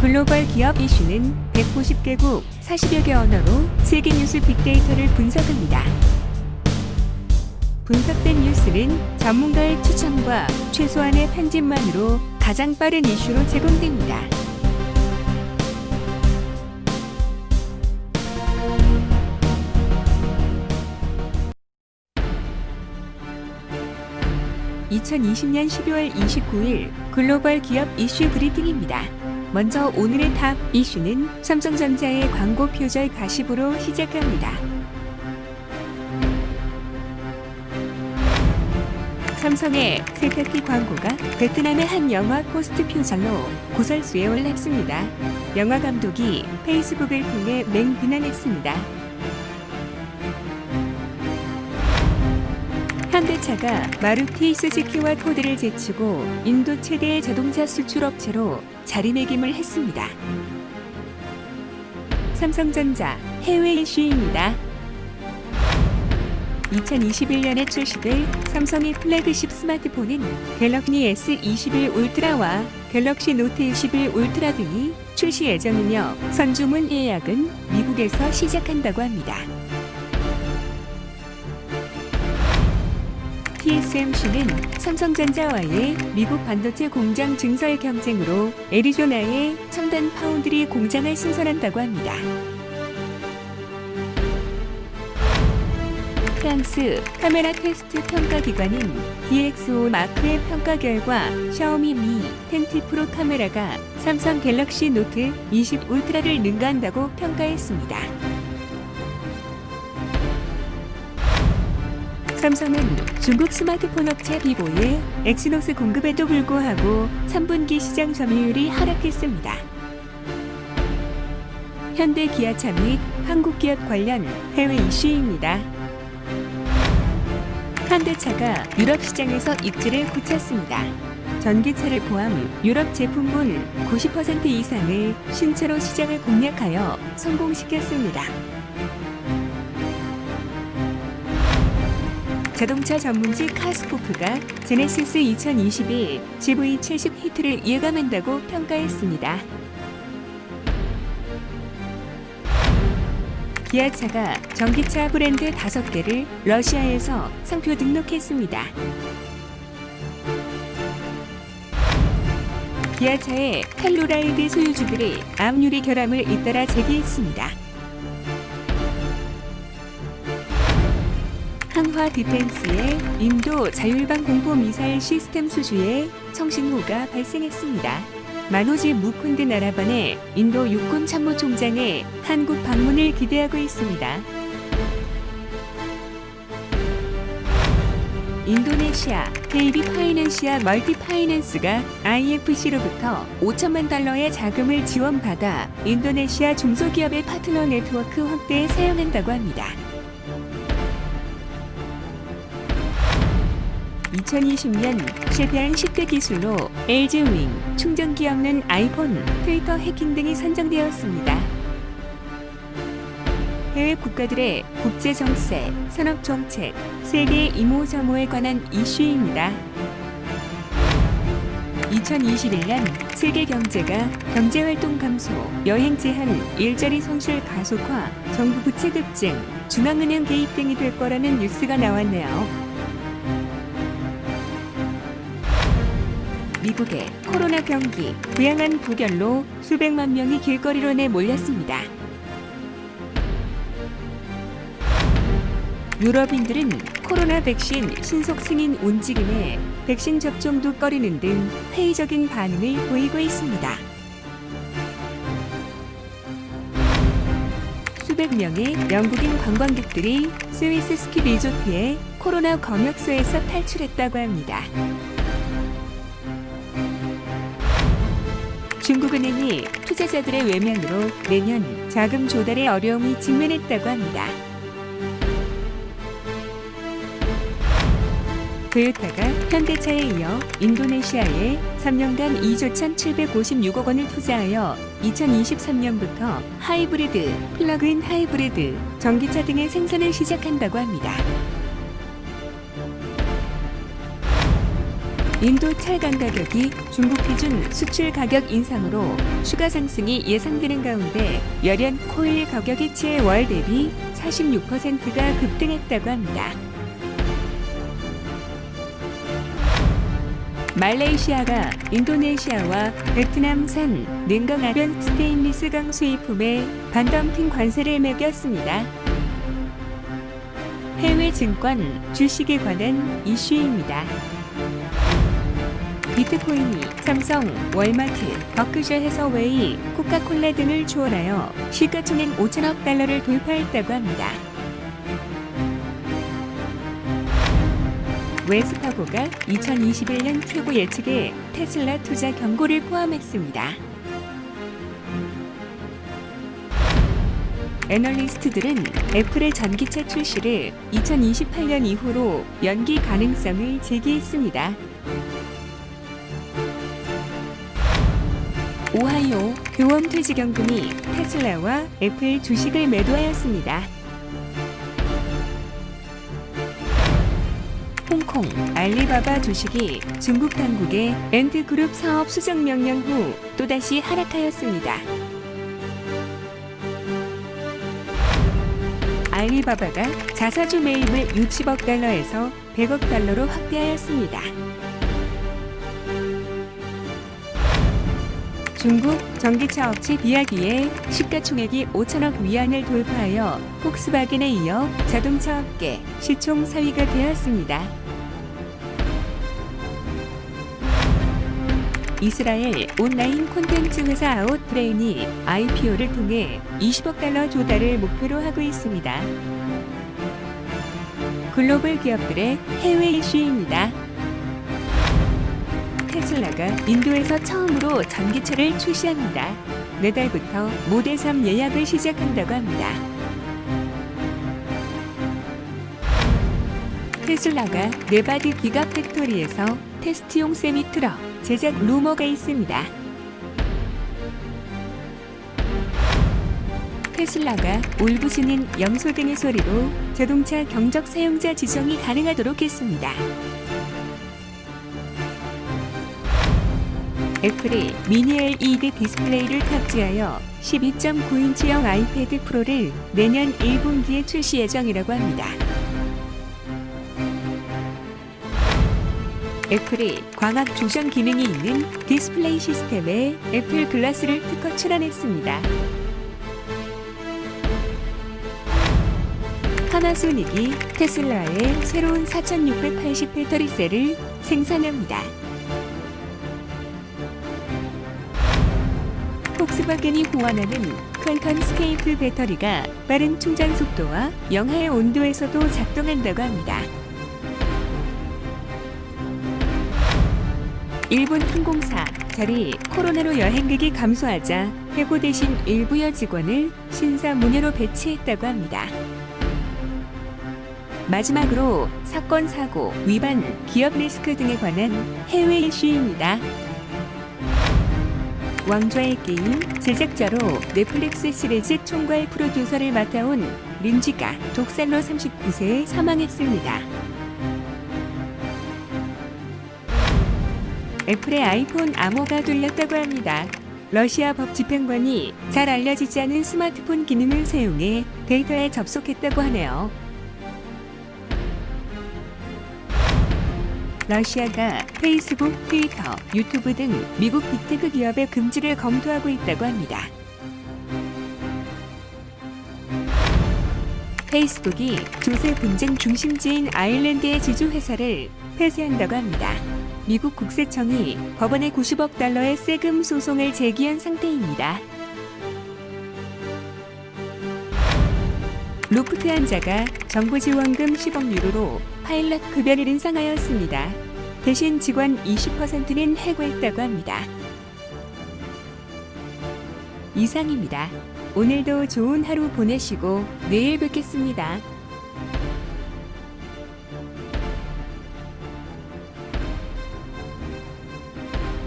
글로벌 기업 이슈는 190개국 40여 개 언어로 세계 뉴스 빅데이터를 분석합니다. 분석된 뉴스는 전문가의 추천과 최소한의 편집만으로 가장 빠른 이슈로 제공됩니다. (2020년 12월 29일) 글로벌 기업 이슈 브리핑입니다. 먼저 오늘의 탑 이슈는 삼성전자의 광고 표절 가십으로 시작합니다. 삼성의 세탁기 광고가 베트남의 한 영화 포스트 표절로 구설수에 올랐습니다. 영화 감독이 페이스북을 통해 맹비난했습니다. 현대차가 마루티 수즈키와 포드를 제치고 인도 최대의 자동차 수출업체로 자리매김을 했습니다. 삼성전자 해외 이슈입니다. 2021년에 출시될 삼성의 플래그십 스마트폰은 갤럭시 S21 울트라와 갤럭시 노트 21 울트라 등이 출시 예정이며 선주문 예약은 미국에서 시작한다고 합니다. TSMC는 삼성전자와의 미국 반도체 공장 증설 경쟁으로 애리조나에 첨단 파운드리 공장을 신설한다고 합니다. 프랑스 카메라 테스트 평가기관인 DxO 마크의 평가 결과 샤오미 미 10T 프로 카메라가 삼성 갤럭시 노트 20 울트라를 능가한다고 평가했습니다. 삼성은 중국 스마트폰 업체 비보의 엑시노스 공급에도 불구하고 3분기 시장 점유율이 하락했습니다. 현대 기아차 및 한국 기업 관련 해외 이슈입니다. 현대차가 유럽 시장에서 입지를 굳혔습니다. 전기차를 포함 유럽 제품군 90% 이상을 신차로 시장을 공략하여 성공시켰습니다. 자동차 전문지 카스코프가 제네시스 2021 GV70 히트를 예감한다고 평가했습니다. 기아차가 전기차 브랜드 5개를 러시아에서 상표 등록했습니다. 기아차의 텔루라이드 소유주들이 압유리 결함을 잇따라 제기했습니다. 한화 디펜스의 인도 자율방 공포 미사일 시스템 수주에 청신호가 발생했습니다. 마노지 무쿤드 나라반의 인도 육군 참모총장의 한국 방문을 기대하고 있습니다. 인도네시아 KB 파이낸시아 멀티파이낸스가 IFC로부터 5천만 달러의 자금을 지원받아 인도네시아 중소기업의 파트너 네트워크 확대에 사용한다고 합니다. 2020년 실패한 10대 기술로 LG윙, 충전기 없는 아이폰, 트위터 해킹 등이 선정되었습니다. 해외 국가들의 국제 정세, 산업 정책, 세계 이모저모에 관한 이슈입니다. 2021년 세계 경제가 경제활동 감소, 여행 제한, 일자리 손실 가속화, 정부 부채 급증, 중앙은행 개입 등이 될 거라는 뉴스가 나왔네요. 미국의 코로나 경기, 부양한 부결로 수백만 명이 길거리로 내몰렸습니다. 유럽인들은 코로나 백신 신속 승인 움직임에 백신 접종도 꺼리는 등 회의적인 반응을 보이고 있습니다. 수백 명의 영국인 관광객들이 스위스 스키 리조트에 코로나 검역소에서 탈출했다고 합니다. 중국은행이 투자자들의 외면으로 내년 자금 조달에 어려움이 직면했다고 합니다. 토요타가 현대차에 이어 인도네시아에 3년간 2조 1,756억 원을 투자하여 2023년부터 하이브리드, 플러그인 하이브리드, 전기차 등의 생산을 시작한다고 합니다. 인도 철강 가격이 중국 기준 수출 가격 인상으로 추가 상승이 예상되는 가운데 열연 코일 가격 이치의 월 대비 46%가 급등했다고 합니다. 말레이시아가 인도네시아와 베트남산 냉각아변 스테인리스 강 수입품에 반덤핑 관세를 매겼습니다. 해외 증권 주식에 관한 이슈입니다. 비트코인이 삼성, 월마트, 버크셔 해서웨이, 코카콜라 등을 추월하여 시가총액 5천억 달러를 돌파했다고 합니다. 웰스파고가 2021년 최고 예측에 테슬라 투자 경고를 포함했습니다. 애널리스트들은 애플의 전기차 출시를 2028년 이후로 연기 가능성을 제기했습니다. 오하이오 교원퇴직연금이 테슬라와 애플 주식을 매도하였습니다. 홍콩 알리바바 주식이 중국 당국의 엔트그룹 사업 수정 명령 후 또다시 하락하였습니다. 알리바바가 자사주 매입을 60억 달러에서 100억 달러로 확대하였습니다. 중국 전기차 업체 비아기의 시가총액이 5천억 위안을 돌파하여 폭스바겐에 이어 자동차 업계 시총 4위가 되었습니다. 이스라엘 온라인 콘텐츠 회사 아웃브레인이 IPO를 통해 20억 달러 조달을 목표로 하고 있습니다. 글로벌 기업들의 해외 이슈입니다. 테슬라가 인도에서 처음으로 전기차를 출시합니다. 내달부터 모델 3 예약을 시작한다고 합니다. 테슬라가 네바다 기가팩토리에서 테스트용 세미트럭 제작 루머가 있습니다. 테슬라가 울부짖는 염소 등의 소리로 자동차 경적 사용자 지정이 가능하도록 했습니다. 애플이 미니 LED 디스플레이를 탑재하여 12.9인치형 아이패드 프로를 내년 1분기에 출시 예정이라고 합니다. 애플이 광학 조정 기능이 있는 디스플레이 시스템에 애플 글라스를 특허 출원했습니다. 파나소닉이 테슬라의 새로운 4680 배터리셀을 생산합니다. 폭스바겐이 호환하는 퀀텀 스케이프 배터리가 빠른 충전 속도와 영하의 온도에서도 작동한다고 합니다. 일본 항공사 자리 코로나로 여행객이 감소하자 해고 대신 일부 여직원을 신사 무료로 배치했다고 합니다. 마지막으로 사건, 사고, 위반, 기업 리스크 등에 관한 해외 이슈입니다. 왕좌의 게임 제작자로 넷플릭스 시리즈 총괄 프로듀서를 맡아온 린지가 독살로 39세에 사망했습니다. 애플의 아이폰 암호가 돌렸다고 합니다. 러시아 법 집행관이 잘 알려지지 않은 스마트폰 기능을 사용해 데이터에 접속했다고 하네요. 러시아가 페이스북, 트위터, 유튜브 등 미국 빅테크 기업의 금지를 검토하고 있다고 합니다. 페이스북이 조세 분쟁 중심지인 아일랜드의 지주회사를 폐쇄한다고 합니다. 미국 국세청이 법원에 90억 달러의 세금 소송을 제기한 상태입니다. 루프트한자가 정부 지원금 10억 유로로 파일럿 급여를 인상하였습니다. 대신 직원 20%는 해고했다고 합니다. 이상입니다. 오늘도 좋은 하루 보내시고 내일 뵙겠습니다.